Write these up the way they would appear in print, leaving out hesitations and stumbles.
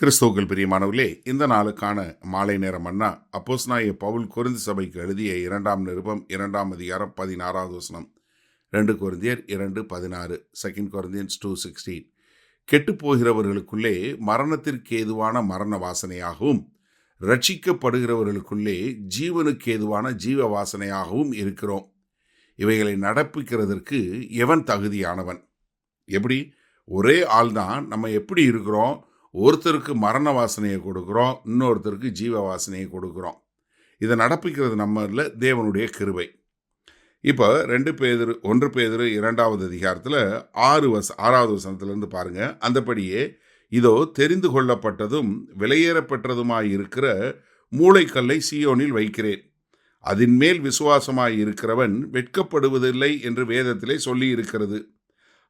கிறிஸ்துவுக்குள் பிரியமானவர்களே, இந்த நாளுக்கான மாலை நேர மன்னா அப்போஸ்தலனாகிய பவுல் கொரிந்து சபைக்கு எழுதிய 2ஆம் நிருபம் 2ஆம் அதிகாரம் 16வது வசனம். 2 கொரிந்தியர் 2:16, 2 Corinthians 2:16. கெட்டுப்போகிறவர்களுக்குள்ளே மரணத்திற்கு ஏதுவான மரண வாசனையாகவும் ரட்சிக்கப்படுகிறவர்களுக்குள்ளே ஜீவனுக்கு ஏதுவான ஜீவ வாசனையாகவும் இருக்கிறோம். இவைகளை நடப்பிக்கிறதற்கு எவன் தகுதியானவன்? எப்படி? ஒரே ஆள் தான். நம்ம எப்படி இருக்கிறோம்? ஒருத்தருக்கு மரண வாசனையை கொடுக்குறோம், இன்னொருத்தருக்கு ஜீவ வாசனையை கொடுக்குறோம். இதை நடப்பிக்கிறது நம்ம இல்லை, தேவனுடைய கிருபை. இப்போ 1 பேதுரு 2வது அதிகாரத்தில் 6வது வசனத்திலிருந்து பாருங்க. அந்தபடியே இதோ தெரிந்து கொள்ளப்பட்டதும் விலையேறப்பெற்றதுமாய் இருக்கிற மூளைக்கல்லை சீயோனில் வைக்கிறேன், அதன் மேல் விசுவாசமாய் இருக்கிறவன் வெட்கப்படுவதில்லை என்று வேதத்திலே சொல்லி இருக்கிறது.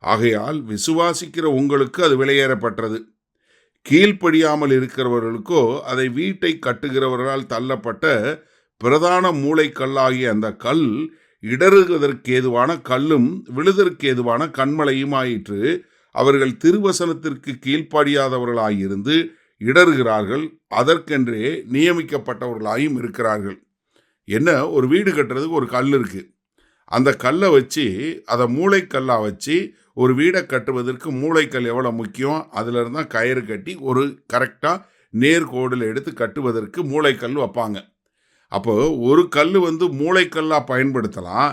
ஆகையால் விசுவாசிக்கிற உங்களுக்கு அது விலையேறப்பட்டது. கீழ்ப்படியாமல் இருக்கிறவர்களுக்கோ அதை வீட்டை கட்டுகிறவர்களால் தள்ளப்பட்ட பிரதான மூளைக்கல்லாகிய அந்த கல் இடறுவதற்கேதுவான கல்லும் விழுதற்கேதுவான கண்மலையுமாயிற்று. அவர்கள் திருவசனத்திற்கு கீழ்ப்படியாதவர்களாயிருந்து இடறுகிறார்கள், அதற்கென்றே நியமிக்கப்பட்டவர்களாயும் இருக்கிறார்கள். என்ன, ஒரு வீடு கட்டுறதுக்கு ஒரு கல் இருக்கு. அந்த கல்லை வச்சு, அதை மூளைக்கல்லா வச்சு ஒரு வீடை கட்டுவதற்கு மூளைக்கல் எவ்வளோ முக்கியம், அதில் இருந்தால் கயிறு கட்டி ஒரு கரெக்டாக நேர்கோடில் எடுத்து கட்டுவதற்கு மூளைக்கல் வைப்பாங்க. அப்போ ஒரு கல் மூளைக்கல்லாக பயன்படுத்தலாம்,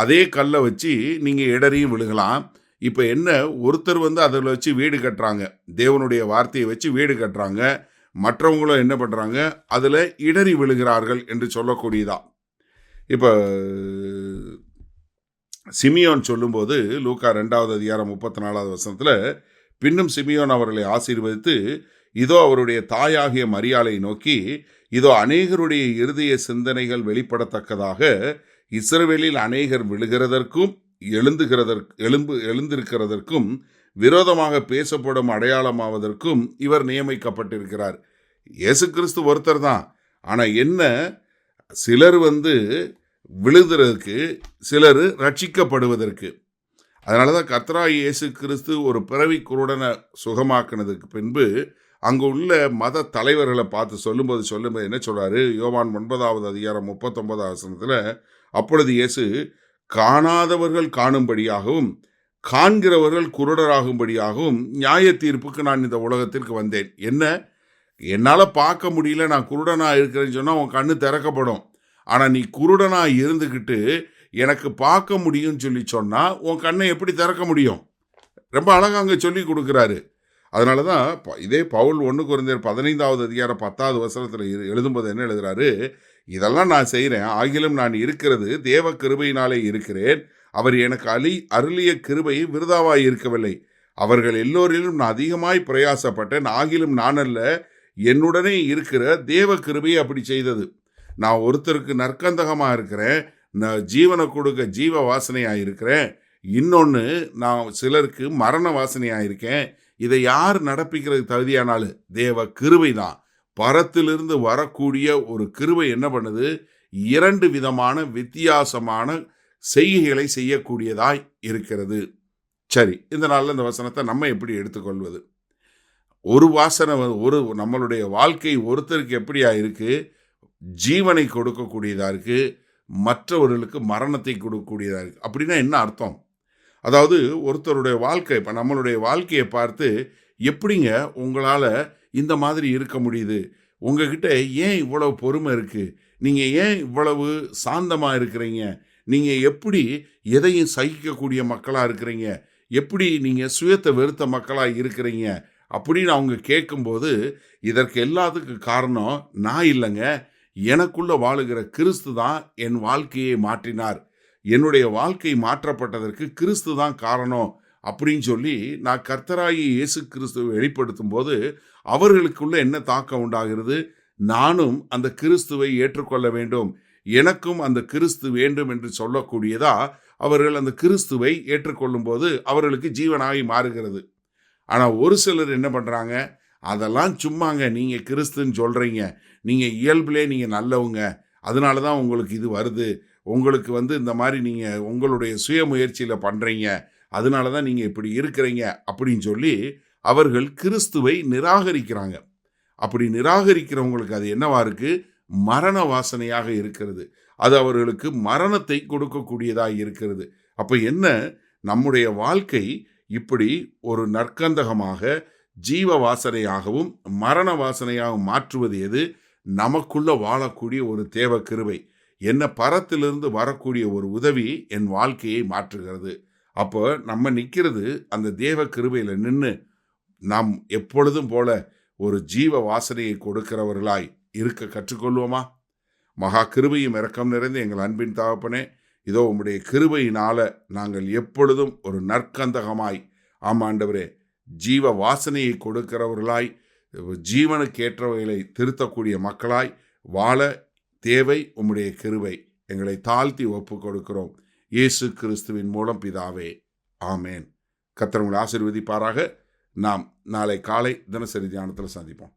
அதே கல்லை வச்சு நீங்கள் இடறியும் விழுகலாம். இப்போ என்ன, ஒருத்தர் அதில் வச்சு வீடு கட்டுறாங்க, தேவனுடைய வார்த்தையை வச்சு வீடு கட்டுறாங்க, மற்றவங்களும் என்ன பண்ணுறாங்க, அதில் இடறி விழுகிறார்கள் என்று சொல்லக்கூடியதா. இப்போ சிமியோன் சொல்லும்போது லூக்கா 2வது அதிகாரம் 34வது வசனத்தில், பின்னும் சிமியோன் அவர்களை ஆசீர்வதித்து இதோ அவருடைய தாயாகிய மரியாளை நோக்கி, இதோ அநேகருடைய இருதய சிந்தனைகள் வெளிப்படத்தக்கதாக இஸ்ரவேலில் அநேகர் விழுகிறதற்கும் எழுந்திருக்கிறதற்கும் விரோதமாக பேசப்படும் அடையாளமாவதற்கும் இவர் நியமிக்கப்பட்டிருக்கிறார். இயேசு கிறிஸ்து ஒருத்தர் தான். ஆனால் என்ன, சிலர் விழுதுறதுக்கு, சிலர் ரட்சிக்கப்படுவதற்கு. அதனால தான் கர்த்தராகிய இயேசு கிறிஸ்து ஒரு பிறவி குருடனை சுகமாக்குனதுக்கு பின்பு அங்கு உள்ள மத தலைவர்களை பார்த்து சொல்லும்போது என்ன சொல்றாரு? யோவான் 9வது அதிகாரம் 39வது வசனத்தில், அப்பொழுது இயேசு காணாதவர்கள் காணும்படியாகவும் காண்கிறவர்கள் குருடராகும்படியாகவும் நியாய தீர்ப்புக்கு நான் இந்த உலகத்திற்கு வந்தேன். என்ன, என்னால் பார்க்க முடியல, நான் குருடனாக இருக்கிறேன்னு சொன்னால் உன் கண்ணு திறக்கப்படும். ஆனால் நீ குருடனாக இருந்துக்கிட்டு எனக்கு பார்க்க முடியும்னு சொல்லி சொன்னால் உன் கண்ணை எப்படி திறக்க முடியும்? ரொம்ப அழகாக அங்கே சொல்லி கொடுக்குறாரு. அதனால தான் இதே பவுல் 1 கொரிந்தியர் 15வது அதிகாரம் 10வது வசனத்தில் எழுதும்போது என்ன எழுதுறாரு? இதெல்லாம் நான் செய்கிறேன், ஆகிலும் நான் இருக்கிறது தேவ கிருபையினாலே இருக்கிறேன். அவர் எனக்கு அருளிய கிருபை விருதாவாய் இருக்கவில்லை. அவர்கள் எல்லோரிலும் நான் அதிகமாய் பிரயாசப்பட்டேன், ஆகிலும் நான் அல்ல, என்னுடனே இருக்கிற தேவ கிருபையை அப்படி செய்தது. நான் ஒருத்தருக்கு நற்கந்தகமாக இருக்கிறேன், நான் ஜீவனை கொடுக்க ஜீவ வாசனையாக இருக்கிறேன், இன்னொன்று நான் சிலருக்கு மரண வாசனையாக இருக்கேன். இதை யார் நடப்பிக்கிறது தகுதியானாலும் தேவ கிருபை தான். பரத்திலிருந்து வரக்கூடிய ஒரு கிருபை என்ன பண்ணுது? 2 விதமான வித்தியாசமான செய்கைகளை செய்யக்கூடியதாய் இருக்கிறது. சரி, இந்த நாளில் இந்த வசனத்தை நம்ம எப்படி எடுத்துக்கொள்வது? ஒரு வாசனை நம்மளுடைய வாழ்க்கை ஒருத்தருக்கு எப்படியா இருக்கு? ஜீவனை கொடுக்கக்கூடியதாக இருக்குது, மற்றவர்களுக்கு மரணத்தை கொடுக்கக்கூடியதாக இருக்குது. அப்படின்னா என்ன அர்த்தம்? அதாவது ஒருத்தருடைய வாழ்க்கை, இப்போ நம்மளுடைய வாழ்க்கையை பார்த்து, எப்படிங்க உங்களால் இந்த மாதிரி இருக்க முடியுது? உங்ககிட்ட ஏன் இவ்வளவு பொறுமை இருக்குது? நீங்கள் ஏன் இவ்வளவு சாந்தமாக இருக்கிறீங்க? நீங்கள் எப்படி எதையும் சகிக்கக்கூடிய மக்களாக இருக்கிறீங்க? எப்படி நீங்கள் சுயத்தை வெறுத்த மக்களாக இருக்கிறீங்க? அப்படின்னு அவங்க கேட்கும்போது, இதற்கு எல்லாத்துக்கும் காரணம் நான் இல்லைங்க, எனக்குள்ள வாழுகிற கிறிஸ்து தான் என் வாழ்க்கையை மாற்றினார், என்னுடைய வாழ்க்கை மாற்றப்பட்டதற்கு கிறிஸ்து தான் காரணம் அப்படின்னு சொல்லி நான் கர்த்தராகிய இயேசு கிறிஸ்துவை வெளிப்படுத்தும் போது அவர்களுக்குள்ள என்ன தாக்கம் உண்டாகிறது? நானும் அந்த கிறிஸ்துவை ஏற்றுக்கொள்ள வேண்டும், எனக்கும் அந்த கிறிஸ்து வேண்டும் என்று சொல்லக்கூடியதா அவர்கள் அந்த கிறிஸ்துவை ஏற்றுக்கொள்ளும் போது அவர்களுக்கு ஜீவனாகி மாறுகிறது. ஆனால் ஒரு சிலர் என்ன பண்ணுறாங்க? அதெல்லாம் சும்மாங்க, நீங்கள் கிறிஸ்துன்னு சொல்கிறீங்க, நீங்கள் இயல்பிலே நீங்கள் நல்லவங்க, அதனால தான் உங்களுக்கு இது வருது, உங்களுக்கு இந்த மாதிரி நீங்கள் உங்களுடைய சுய முயற்சியில் பண்ணுறீங்க, அதனால தான் நீங்கள் இப்படி இருக்கிறீங்க அப்படின்னு சொல்லி அவர்கள் கிறிஸ்துவை நிராகரிக்கிறாங்க. அப்படி நிராகரிக்கிறவங்களுக்கு அது என்னவா இருக்கு? மரண வாசனையாக இருக்கிறது. அது அவர்களுக்கு மரணத்தை கொடுக்கக்கூடியதாக இருக்கிறது. அப்ப என்ன, நம்முடைய வாழ்க்கை இப்படி ஒரு நற்கந்தகமாக ஜீவ வாசனையாகவும் மரண வாசனையாகவும் மாற்றுவது எது? நமக்குள்ள வாழக்கூடிய ஒரு தேவ கிருபை. என்ன, பரத்திலிருந்து வரக்கூடிய ஒரு உதவி என் வாழ்க்கையை மாற்றுகிறது. அப்போ நம்ம நிற்கிறது அந்த தேவ கிருபையில் நின்று நாம் எப்பொழுதும் போல ஒரு ஜீவ வாசனையை கொடுக்கிறவர்களாய் இருக்க கற்றுக்கொள்வோமா? மகா கிருபையும் இரக்கம் நிறைந்த எங்கள் அன்பின் தகப்பனே, இதோ உம்முடைய கிருபையினால நாங்கள் எப்பொழுதும் ஒரு நற்கந்தகமாய், ஆமாண்டவரே, ஜீவ வாசனையை கொடுக்கிறவர்களாய், ஜீவனுக்கேற்றவைகளை திருத்தக்கூடிய மக்களாய் வாழ தேவை உம்முடைய கிருபை. எங்களை தாழ்த்தி ஒப்பு கொடுக்கிறோம் இயேசு கிறிஸ்துவின் மூலம் பிதாவே, ஆமேன். கர்த்தர் உங்களை ஆசீர்வதிப்பாராக. நாம் நாளை காலை தினசரி தியானத்தில் சந்திப்போம்.